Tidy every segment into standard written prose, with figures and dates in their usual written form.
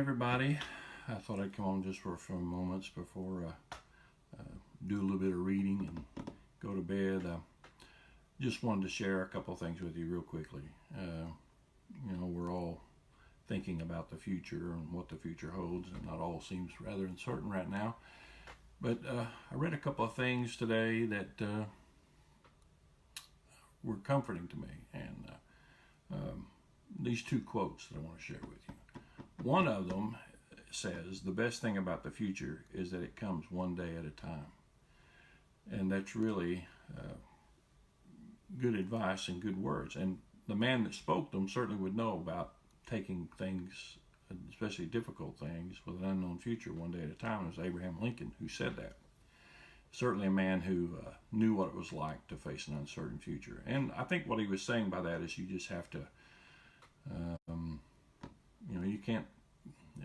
everybody. I thought I'd come on just for a few moments before do a little bit of reading and go to bed. Just wanted to share a couple of things with you real quickly. We're all thinking about the future and what the future holds, and that all seems rather uncertain right now. But I read a couple of things today that were comforting to me, and these two quotes that I want to share with you. One of them says, the best thing about the future is that it comes one day at a time. And that's really good advice and good words. And the man that spoke them certainly would know about taking things, especially difficult things, with an unknown future one day at a time. It was Abraham Lincoln who said that. Certainly a man who knew what it was like to face an uncertain future. And I think what he was saying by that is you just have to, you can't,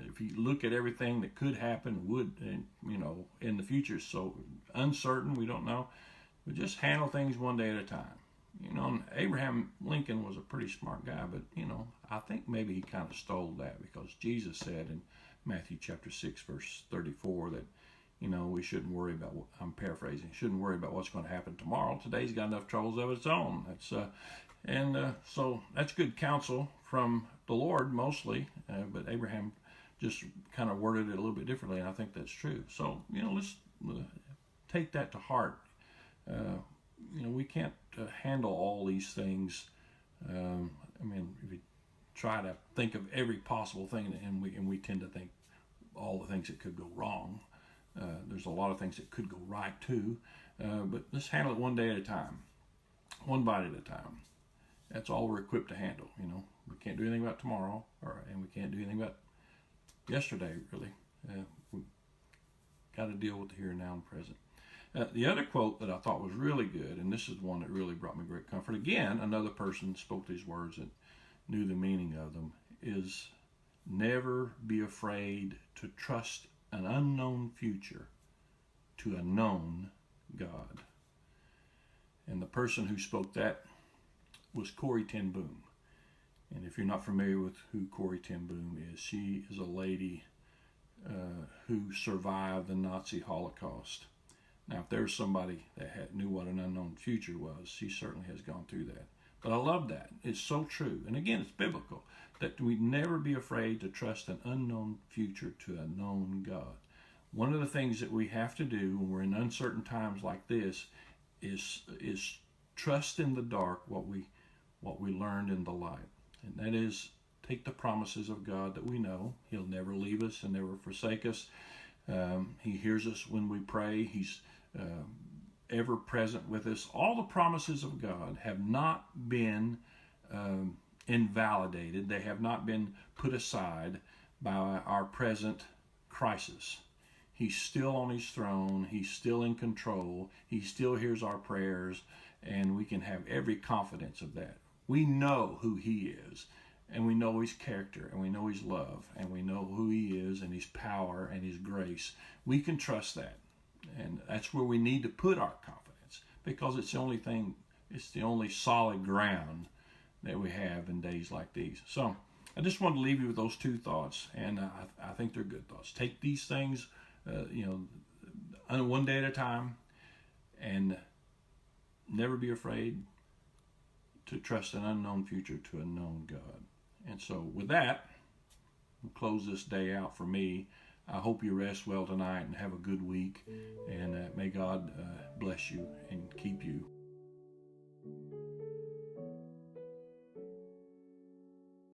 if you look at everything that could happen, would, and, in the future, so uncertain, we don't know, but just handle things one day at a time. And Abraham Lincoln was a pretty smart guy, but, I think maybe he kind of stole that, because Jesus said in Matthew chapter 6, verse 34 that, we shouldn't worry about, I'm paraphrasing, shouldn't worry about what's going to happen tomorrow. Today's got enough troubles of its own. So that's good counsel from the Lord mostly, but Abraham just kind of worded it a little bit differently, and I think that's true. So, let's take that to heart. We can't handle all these things. If we try to think of every possible thing, and we tend to think all the things that could go wrong. There's a lot of things that could go right too, but let's handle it one day at a time, one bite at a time. That's all we're equipped to handle. We can't do anything about tomorrow, and we can't do anything about yesterday, really. We've got to deal with the here and now and present. The other quote that I thought was really good, and this is one that really brought me great comfort. Again, another person spoke these words and knew the meaning of them, is never be afraid to trust an unknown future to a known God. And the person who spoke that was Corrie Ten Boom. And if you're not familiar with who Corrie Ten Boom is, she is a lady who survived the Nazi Holocaust. Now, if there's somebody that knew what an unknown future was, she certainly has gone through that. But I love that. It's so true. And again, it's biblical, that we never be afraid to trust an unknown future to a known God. One of the things that we have to do when we're in uncertain times like this is trust in the dark what we learned in the light. And that is, take the promises of God that we know. He'll never leave us and never forsake us. He hears us when we pray. He's ever present with us. All the promises of God have not been invalidated. They have not been put aside by our present crisis. He's still on his throne. He's still in control. He still hears our prayers, and we can have every confidence of that. We know who he is, and we know his character, and we know his love, and we know who he is and his power and his grace. We can trust that, and that's where we need to put our confidence, because it's the only thing, it's the only solid ground that we have in days like these. So I just wanted to leave you with those two thoughts, and I think they're good thoughts. Take these things, one day at a time, and never be afraid to trust an unknown future to a known God. And so with that, we'll close this day out for me. I hope you rest well tonight and have a good week. And may God bless you and keep you.